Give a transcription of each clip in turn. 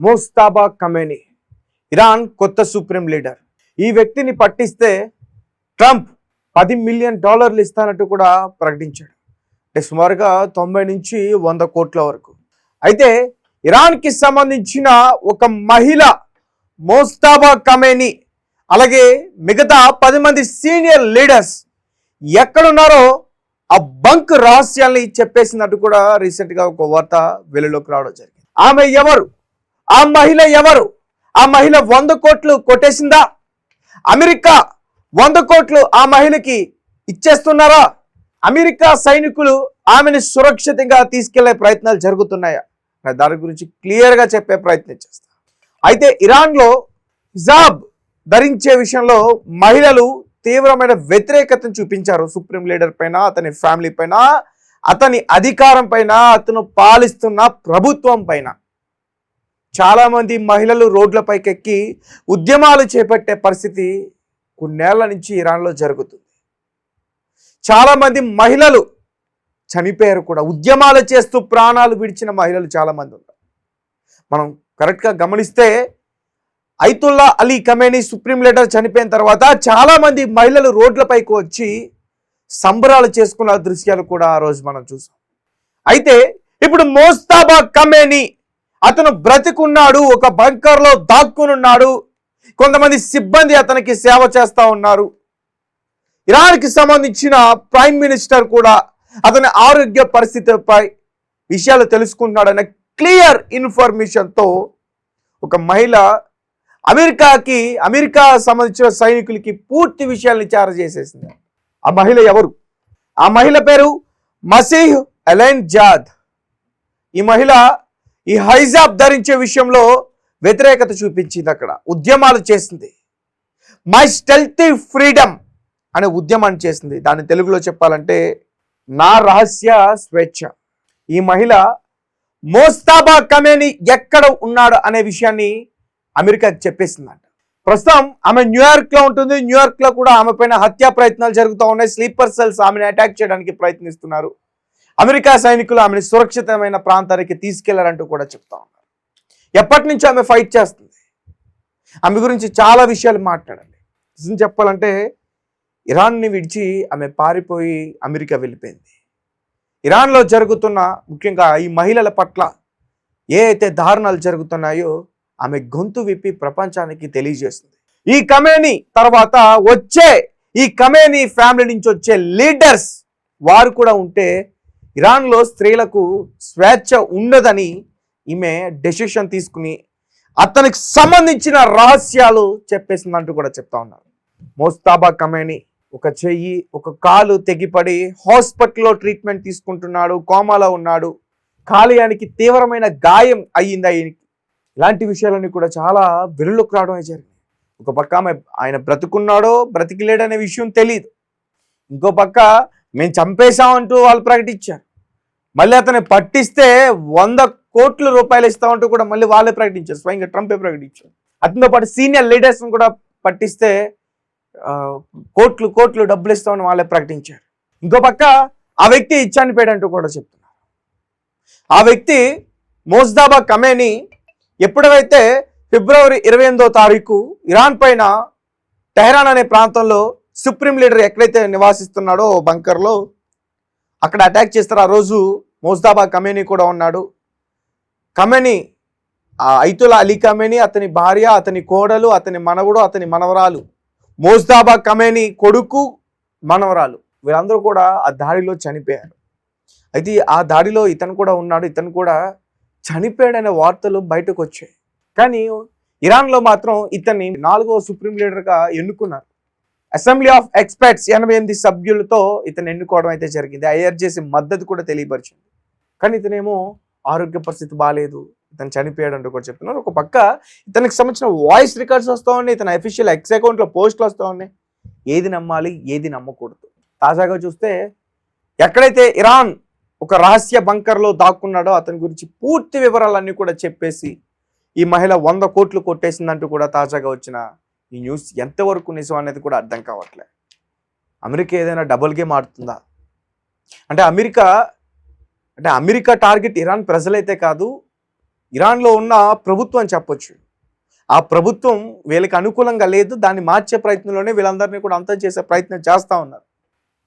ముస్తాబా Khamenei Iran కొత్త supreme leader. ఈ వ్యక్తిని పట్టిస్తే ట్రంప్ $10 మిలియన్ ఇస్తానట్టు కూడా ప్రకటించాడు. అంటే సుమారుగా 90 నుంచి 100 కోట్ల వరకు. అయితే ఇరాన్కి సంబంధించిన ఒక మహిళ ముస్తాబా ఖమేనీ అలాగే మిగతా 10 మంది సీనియర్ లీడర్స్ ఎక్కడున్నారో ఆ బంక్ రహస్యాల్ని చెప్పేసినట్టు కూడా రీసెంట్గా ఒక వార్త వెలుగులోకి రావడం జరిగింది. ఆమె ఎవరు? ఆ మహిళ ఎవరు? ఆ మహిళ 100 కోట్లు కొట్టేసిందా? అమెరికా 100 కోట్లు ఆ మహిళకి ఇచ్చేస్తున్నారా? అమెరికా సైనికులు ఆమెను సురక్షితంగా తీసుకెళ్లే ప్రయత్నాలు జరుగుతున్నాయా? దాని గురించి క్లియర్గా చెప్పే ప్రయత్నం చేస్తా. అయితే ఇరాన్లో హిజాబ్ ధరించే విషయంలో మహిళలు తీవ్రమైన వ్యతిరేకతను చూపించారు. సుప్రీం లీడర్ పైన, అతని ఫ్యామిలీ పైన, అతని అధికారం పైన, అతను పాలిస్తున్న ప్రభుత్వం పైన. చాలామంది మహిళలు రోడ్లపైకి ఎక్కి ఉద్యమాలు చేపట్టే పరిస్థితి కొన్నేళ్ల నుంచి ఇరాన్లో జరుగుతుంది. చాలామంది మహిళలు చనిపోయారు కూడా. ఉద్యమాలు చేస్తూ ప్రాణాలు విడిచిన మహిళలు చాలామంది ఉన్నారు. మనం కరెక్ట్గా గమనిస్తే Ayatollah Ali Khamenei supreme leader చనిపోయిన తర్వాత చాలామంది మహిళలు రోడ్లపైకి వచ్చి సంబరాలు చేసుకున్న దృశ్యాలు కూడా ఆ రోజు మనం చూసాం. అయితే ఇప్పుడు ముస్తాబా ఖమేనీ అతను బ్రతికున్నాడు, ఒక బంకర్లో దాక్కునున్నాడు. కొంతమంది సిబ్బంది అతనికి సేవ చేస్తూ ఉన్నారు. ఇరాన్కి సంబంధించిన ప్రైమ్ మినిస్టర్ కూడా అతని ఆరోగ్య పరిస్థితిపై విషయాలు తెలుసుకుంటున్నాడనే క్లియర్ ఇన్ఫర్మేషన్తో ఒక మహిళ అమెరికా సంబంధించిన సైనికులకి పూర్తి విషయాల్ని చేసేసింది. ఆ మహిళ ఎవరు? ఆ మహిళ పేరు మసీహ్ ఎలెన్ జాద్. ఈ మహిళ ఈ హైజాబ్ ధరించే విషయంలో వ్యతిరేకత చూపించింది. అక్కడ ఉద్యమాలు చేసింది. మై స్టెల్తీ ఫ్రీడమ్ అనే ఉద్యమాన్ని చేసింది. దాన్ని తెలుగులో చెప్పాలంటే నా రహస్య స్వేచ్ఛ. ఈ మహిళ ముస్తాబా ఖమేనీ ఎక్కడ ఉన్నాడు అనే విషయాన్ని అమెరికాకి చెప్పేసిందంట. ప్రస్తుతం ఆమె న్యూయార్క్లో ఉంటుంది. న్యూయార్క్లో కూడా ఆమె పైన హత్యా ప్రయత్నాలు జరుగుతూ ఉన్నాయి. స్లీపర్ సెల్స్ ఆమెను అటాక్ చేయడానికి ప్రయత్నిస్తున్నారు. అమెరికా సైనికులు ఆమెను సురక్షితమైన ప్రాంతానికి తీసుకెళ్లారంటూ కూడా చెప్తా ఉన్నారు. ఎప్పటి నుంచి ఆమె ఫైట్ చేస్తుంది? ఆమె గురించి చాలా విషయాలు మాట్లాడాలి. నిజం చెప్పాలంటే ఇరాన్ని విడిచి ఆమె పారిపోయి అమెరికా వెళ్ళిపోయింది. ఇరాన్లో జరుగుతున్న ముఖ్యంగా ఈ మహిళల పట్ల ఏ అయితే దారుణాలు జరుగుతున్నాయో ఆమె గొంతు విప్పి ప్రపంచానికి తెలియజేస్తుంది. ఈ ఖమేనీ తర్వాత ఈ ఖమేనీ ఫ్యామిలీ నుంచి వచ్చే లీడర్స్ వారు కూడా ఉంటే ఇరాన్లో స్త్రీలకు స్వేచ్ఛ ఉండదని ఈమె డెసిషన్ తీసుకుని అతనికి సంబంధించిన రహస్యాలు చెప్పేసిందంటూ కూడా చెప్తా ఉన్నారు. ముస్తాబా ఖమేనీ ఒక చెయ్యి, ఒక కాలు తెగిపడి హాస్పిటల్లో ట్రీట్మెంట్ తీసుకుంటున్నాడు. కోమాలో ఉన్నాడు. కాలేయానికి తీవ్రమైన గాయం అయ్యింది ఆయనకి. ఇలాంటి విషయాలన్నీ కూడా చాలా వెలుగులోకి రావడమే జరిగింది. ఒక పక్క ఆయన బ్రతుకున్నాడో బ్రతికిలేడనే విషయం తెలియదు. ఇంకో పక్క మేము చంపేశామంటూ వాళ్ళు ప్రకటించారు. మళ్ళీ అతన్ని పట్టిస్తే 100 కోట్ల రూపాయలు ఇస్తామంటూ కూడా మళ్ళీ వాళ్ళే ప్రకటించారు. స్వయంగా ట్రంపే ప్రకటించారు. అతనితో పాటు సీనియర్ లీడర్స్ని కూడా పట్టిస్తే కోట్లు డబ్బులు ఇస్తామని వాళ్ళే ప్రకటించారు. ఇంకో పక్క ఆ వ్యక్తి చనిపోయాడంటూ కూడా చెప్తున్నారు. ఆ వ్యక్తి ముస్తాబా ఖమేనీ ఎప్పుడైతే ఫిబ్రవరి 28వ తారీఖు ఇరాన్ పైన టెహరాన్ అనే ప్రాంతంలో సుప్రీం లీడర్ ఎక్కడైతే నివాసిస్తున్నాడో బంకర్లో అక్కడ అటాక్ చేస్తారు. ఆ రోజు ముస్తాబా ఖమేనీ కూడా ఉన్నాడు. ఖమేనీ అయతుల్లా అలీ ఖమేనీ, అతని భార్య, అతని కోడలు, అతని మనవడు, అతని మనవరాలు, ముస్తాబా ఖమేనీ కొడుకు, మనవరాలు వీళ్ళందరూ కూడా ఆ దాడిలో చనిపోయారు. అయితే ఆ దాడిలో ఇతను కూడా ఉన్నాడు. ఇతను కూడా చనిపోయాడనే వార్తలు బయటకు వచ్చాయి. కానీ ఇరాన్లో మాత్రం ఇతన్ని 4వ సుప్రీం లీడర్గా ఎన్నుకున్నారు. అసెంబ్లీ ఆఫ్ ఎక్స్పర్ట్స్ 88 సభ్యులతో ఇతను ఎన్నుకోవడం అయితే జరిగింది. ఐఆర్జేసీ మద్దతు కూడా తెలియపరిచింది. కానీ ఇతనేమో ఆరోగ్య పరిస్థితి బాగాలేదు, ఇతను చనిపోయాడు అంటూ కూడా చెప్తున్నారు. ఒక పక్క ఇతనికి సంబంధించిన వాయిస్ రికార్డ్స్ వస్తూ ఉన్నాయి. ఇతని అఫీషియల్ ఎక్స్ అకౌంట్లో పోస్టులు వస్తూ ఉన్నాయి. ఏది నమ్మాలి, ఏది నమ్మకూడదు? తాజాగా చూస్తే ఎక్కడైతే ఇరాన్ ఒక రహస్య బంకర్లో దాక్కున్నాడో అతని గురించి పూర్తి వివరాలన్నీ కూడా చెప్పేసి ఈ మహిళ 100 కోట్లు కొట్టేసిందంటూ కూడా తాజాగా వచ్చిన ఈ న్యూస్ ఎంతవరకు నిజం అనేది కూడా అర్థం కావట్లేదు. అమెరికా ఏదైనా డబుల్ గేమ్ ఆడుతుందా? అంటే అమెరికా టార్గెట్ ఇరాన్ ప్రజలైతే కాదు, ఇరాన్లో ఉన్న ప్రభుత్వం అని చెప్పొచ్చు. ఆ ప్రభుత్వం వీళ్ళకి అనుకూలంగా లేదు, దాన్ని మార్చే ప్రయత్నంలోనే వీళ్ళందరినీ కూడా అంతం చేసే ప్రయత్నం చేస్తూ ఉన్నారు.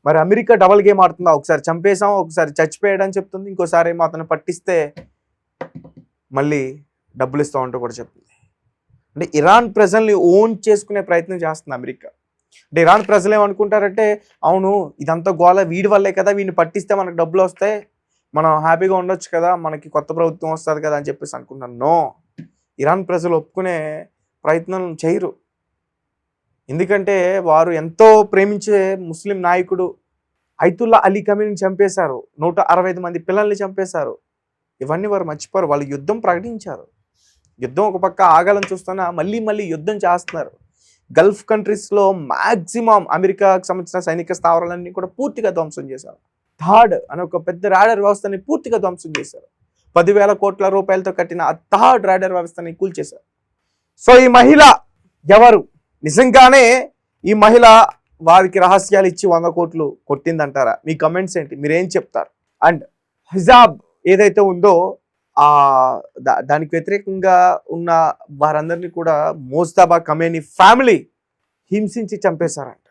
మరి అమెరికా డబల్ గేమ్ ఆడుతుందా? ఒకసారి చంపేసాం, ఒకసారి చచ్చిపోయాడని చెప్తుంది, ఇంకోసారి ఏమో అతను పట్టిస్తే మళ్ళీ డబ్బులు ఇస్తామంటూ కూడా చెప్తుంది. అంటే ఇరాన్ ప్రజల్ని ఓన్ చేసుకునే ప్రయత్నం చేస్తుంది అమెరికా. అంటే ఇరాన్ ప్రజలు ఏమనుకుంటారంటే, అవును ఇదంతా గోల వీడి వల్లే కదా, వీడిని పట్టిస్తే మనకు డబ్బులు వస్తాయి, మనం హ్యాపీగా ఉండొచ్చు కదా, మనకి కొత్త ప్రభుత్వం వస్తుంది కదా అని చెప్పేసి అనుకుంటున్నాను. నో, ఇరాన్ ప్రజలు ఒప్పుకునే ప్రయత్నం చేయరు. ఎందుకంటే వారు ఎంతో ప్రేమించే ముస్లిం నాయకుడు ఐతుల్లా అలీ ఖమీని చంపేశారు, 165 మంది పిల్లల్ని చంపేశారు. ఇవన్నీ వారు మర్చిపోరు. వాళ్ళు యుద్ధం ప్రకటించారు, యుద్ధం ఒక పక్క ఆగాలని చూస్తున్నా మళ్ళీ యుద్ధం చేస్తున్నారు. గల్ఫ్ కంట్రీస్లో మ్యాక్సిమం అమెరికాకు సంబంధించిన సైనిక స్థావరాలన్నీ కూడా పూర్తిగా ధ్వంసం చేశారు. థాడ్ అనే ఒక పెద్ద రాడర్ వ్యవస్థని పూర్తిగా ధ్వంసం చేశారు. 10,000 కోట్ల రూపాయలతో కట్టిన ఆ థాడ్ రాడర్ వ్యవస్థని కూల్చేశారు. సో ఈ మహిళ ఎవరు? నిజంగానే ఈ మహిళ వారికి రహస్యాలు ఇచ్చి 100 కోట్లు కొట్టిందంటారా? మీ కమెంట్స్ ఏంటి? మీరేం చెప్తారు? అండ్ హిజాబ్ ఏదైతే ఉందో దానికి వ్యతిరేకంగా ఉన్న వారందరినీ కూడా మోజ్తబా ఖమేనీ ఫ్యామిలీ హింసించి చంపేశారంట.